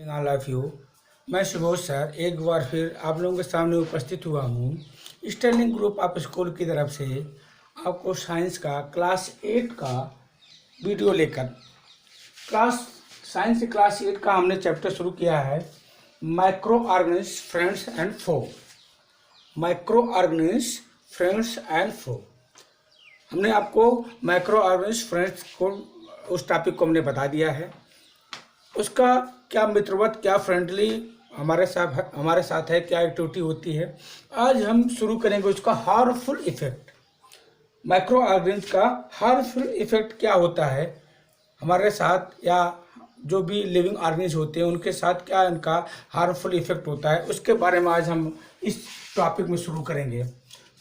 All of you. मैं Subodh sir एक बार फिर आप लोगों के सामने उपस्थित हुआ हूँ। स्टर्लिंग ग्रुप ऑफ स्कूल की तरफ से आपको साइंस का क्लास 8 का वीडियो लेकर साइंस क्लास 8 का हमने चैप्टर शुरू किया है microorganism friends and foe. Microorganism friends and foe हमने आपको माइक्रो ऑर्गेनिज्म फ्रेंड्स को उस टॉपिक को हमने बता दिया है। उसका क्या मित्रवत, क्या फ्रेंडली हमारे साथ है, क्या एक्टिविटी होती है। आज हम शुरू करेंगे उसका हार्मफुल इफेक्ट। माइक्रो ऑर्गेनिज्म का हार्मफुल इफेक्ट क्या होता है हमारे साथ, या जो भी लिविंग ऑर्गेनिज्म होते हैं उनके साथ क्या इनका हार्मफुल इफेक्ट होता है, उसके बारे में आज हम इस टॉपिक में शुरू करेंगे।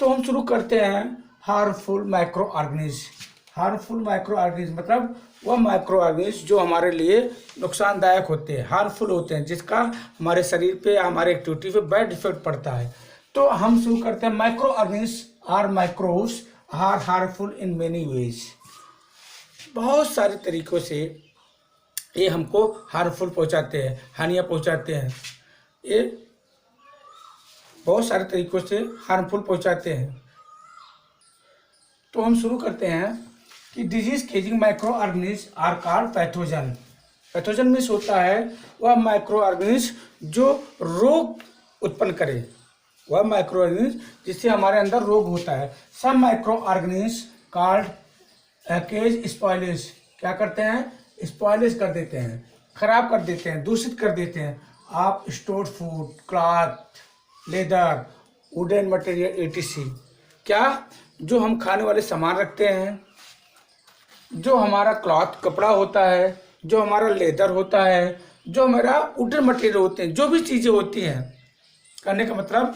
तो हम शुरू करते हैं harmful micro organism. Harmful micro organism मतलब वह माइक्रो ऑर्गेनिज्म जो हमारे लिए नुकसानदायक होते हैं, हार्मफुल होते हैं, जिसका हमारे शरीर पे या हमारे एक्टिविटी पे बैड इफेक्ट पड़ता है। तो हम शुरू करते हैं microorganism are microbes are harmful in many ways. बहुत सारे तरीक़ों से ये हमको हार्मफुल पहुंचाते हैं, हानियाँ पहुंचाते हैं। ये बहुत सारे तरीक़ों से हार्मफुल पहुंचाते हैं। तो हम शुरू करते हैं कि disease causing microorganism are called pathogen. Pathogen means होता है वह माइक्रो ऑर्गेनिज्म जो रोग उत्पन्न करे, वह माइक्रो ऑर्गेनिज्म जिससे हमारे अंदर रोग होता है। सब माइक्रो ऑर्गेनिज्म कॉल्ड केज स्पॉइलिश क्या करते हैं, स्पॉइलिश कर देते हैं, खराब कर देते हैं, दूषित कर देते हैं। आप stored food, cloth, leather, wooden material etc, क्या जो हम खाने वाले सामान रखते हैं, जो हमारा क्लॉथ कपड़ा होता है, जो हमारा लेदर होता है, जो हमारा वुडन मटेरियल होते हैं, जो भी चीज़ें होती हैं, कहने का मतलब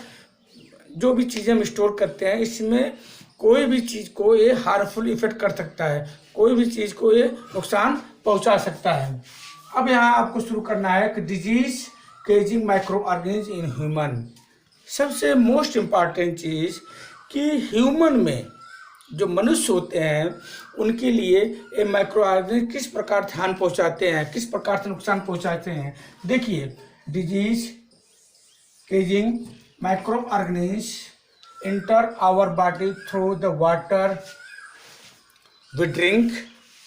जो भी चीज़ें हम स्टोर करते हैं, इसमें कोई भी चीज़ को ये हार्मफुल इफेक्ट कर सकता है, कोई भी चीज़ को ये नुकसान पहुंचा सकता है। अब यहाँ आपको शुरू करना है कि disease causing microorganism in human. सबसे मोस्ट इम्पॉर्टेंट चीज़ कि ह्यूमन में जो मनुष्य होते हैं उनके लिए ये माइक्रो ऑर्गेनिज्म किस प्रकार ध्यान पहुंचाते हैं, किस प्रकार से नुकसान पहुंचाते हैं। देखिए, disease causing microorganism enter our body through the water we drink,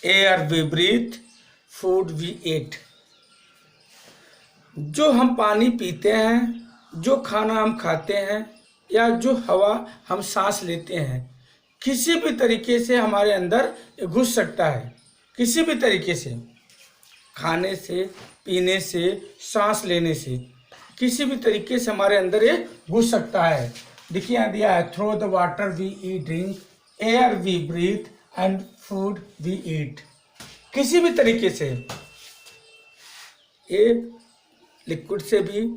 air we breathe, food we eat. जो हम पानी पीते हैं, जो खाना हम खाते हैं, या जो हवा हम सांस लेते हैं, किसी भी तरीके से हमारे अंदर घुस सकता है। किसी भी तरीके से, खाने से, पीने से, सांस लेने से, किसी भी तरीके से हमारे अंदर ये घुस सकता है। देखिए यहाँ दिया है, through the water we eat drink, air we breathe and food we eat. किसी भी तरीके से, ये लिक्विड से भी,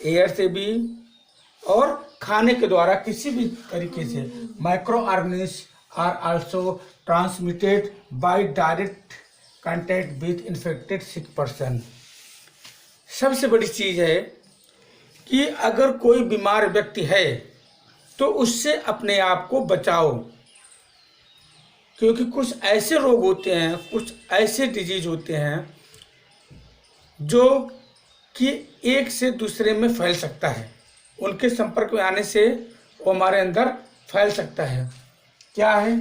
एयर से भी, और खाने के द्वारा किसी भी तरीके से microorganism are also transmitted by direct contact with infected sick person. सबसे बड़ी चीज़ है कि अगर कोई बीमार व्यक्ति है तो उससे अपने आप को बचाओ, क्योंकि कुछ ऐसे रोग होते हैं, कुछ ऐसे डिजीज होते हैं जो कि एक से दूसरे में फैल सकता है। उनके संपर्क में आने से वो हमारे अंदर फैल सकता है। क्या है?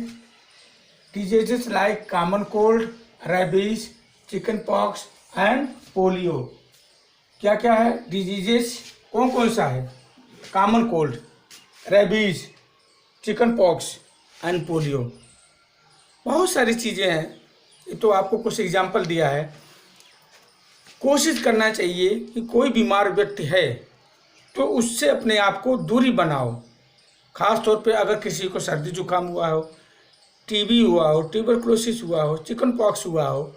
Diseases like common cold, rabies, chicken pox and polio. क्या क्या है डिजीजेस? कौन कौन सा है? Common cold, rabies, chicken pox and polio. बहुत सारी चीज़ें हैं, ये तो आपको कुछ एग्जाम्पल दिया है। कोशिश करना चाहिए कि कोई बीमार व्यक्ति है तो उससे अपने आप को दूरी बनाओ। ख़ास तौर पे अगर किसी को सर्दी जुकाम हुआ हो, टीबी हुआ हो, ट्यूबरकुलोसिस हुआ हो, चिकन पॉक्स हुआ हो,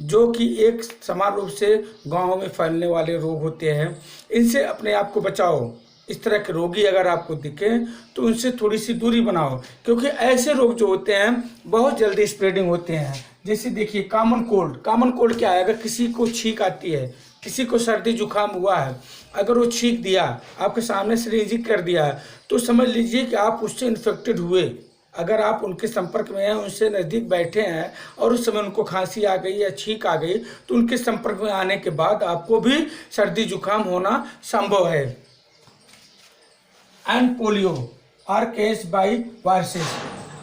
जो कि एक समान रूप से गाँव में फैलने वाले रोग होते हैं, इनसे अपने आप को बचाओ। इस तरह के रोगी अगर आपको दिखें तो उनसे थोड़ी सी दूरी बनाओ, क्योंकि ऐसे रोग जो होते हैं बहुत जल्दी स्प्रेडिंग होते हैं। जैसे देखिए कॉमन कोल्ड। कॉमन कोल्ड क्या है? अगर किसी को छींक आती है, किसी को सर्दी जुकाम हुआ है, अगर वो छींक दिया, आपके सामने से इंजेक्ट कर दिया है, तो समझ लीजिए कि आप उससे इन्फेक्टेड हुए। अगर आप उनके संपर्क में हैं, उनसे नज़दीक बैठे हैं और उस समय उनको खांसी आ गई या छींक आ गई, तो उनके संपर्क में आने के बाद आपको भी सर्दी जुकाम होना संभव है। And polio are caused by viruses.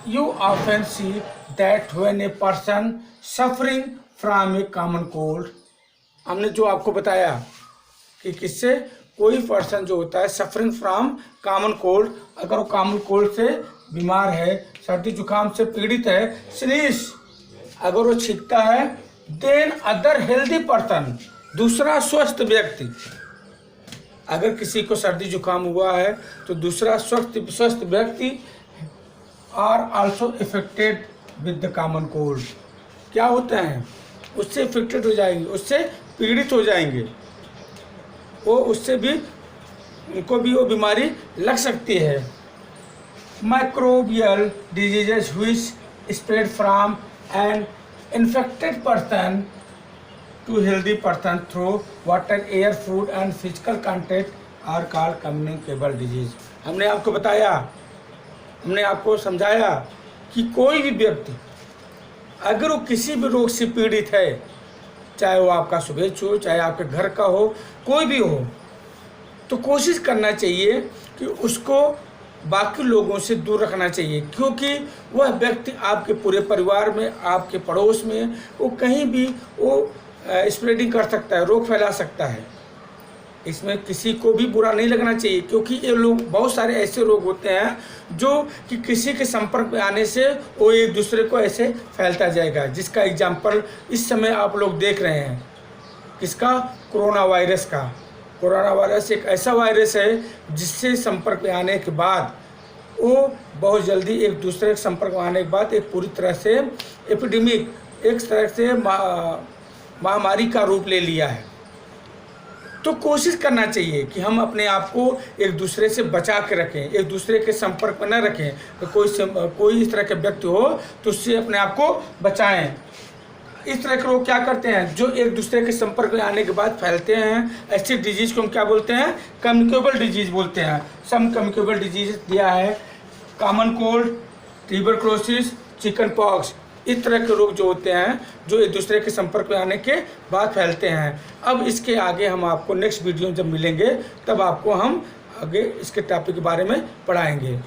You often see that when a person suffering from a common cold, हमने जो आपको बताया कि किससे कोई पर्सन जो होता है सफरिंग फ्रॉम कॉमन कोल्ड, अगर वो कॉमन कोल्ड से बीमार है, सर्दी जुकाम से पीड़ित है, स्नीज अगर वो छींकता है, देन अदर हेल्दी पर्सन, दूसरा स्वस्थ व्यक्ति, अगर किसी को सर्दी जुकाम हुआ है तो दूसरा स्वस्थ व्यक्ति are also affected with the common cold, क्या होते हैं, उससे इफेक्टेड हो जाएंगे, उससे पीड़ित हो जाएंगे, वो उससे भी उनको भी वो बीमारी लग सकती है। Microbial diseases which spread from an infected person to healthy person through water, air, food and physical contact are called communicable disease. हमने आपको बताया, हमने आपको समझाया कि कोई भी व्यक्ति अगर वो किसी भी रोग से पीड़ित है, चाहे वो आपका शुभेच्छु हो, चाहे आपके घर का हो, कोई भी हो, तो कोशिश करना चाहिए कि उसको बाकी लोगों से दूर रखना चाहिए, क्योंकि वह व्यक्ति आपके पूरे परिवार में, आपके पड़ोस में, वो कहीं भी वो स्प्रेडिंग कर सकता है, रोग फैला सकता है। इसमें किसी को भी बुरा नहीं लगना चाहिए, क्योंकि ये लोग, बहुत सारे ऐसे रोग होते हैं जो कि किसी के संपर्क में आने से वो एक दूसरे को ऐसे फैलता जाएगा, जिसका एग्जाम्पल इस समय आप लोग देख रहे हैं। किसका? कोरोना वायरस का। कोरोना वायरस एक ऐसा वायरस है जिससे संपर्क में आने के बाद वो बहुत जल्दी एक दूसरे के संपर्क में आने के बाद एक पूरी तरह से एपिडेमिक, एक तरह से महामारी का रूप ले लिया है। तो कोशिश करना चाहिए कि हम अपने आप को एक दूसरे से बचा के रखें, एक दूसरे के संपर्क में न रखें। तो कोई इस तरह के व्यक्ति हो तो उससे अपने आप को बचाएं। इस तरह के लोग क्या करते हैं, जो एक दूसरे के संपर्क में आने के बाद फैलते हैं, ऐसी डिजीज़ को हम क्या बोलते हैं? कम्युनिकेबल डिजीज़ बोलते हैं। सम कम्युनिकेबल डिजीज दिया है common cold, tuberculosis, chicken pox, इस तरह के रोग जो होते हैं जो एक दूसरे के संपर्क में आने के बाद फैलते हैं। अब इसके आगे हम आपको नेक्स्ट वीडियो जब मिलेंगे तब आपको हम आगे इसके टॉपिक के बारे में पढ़ाएंगे।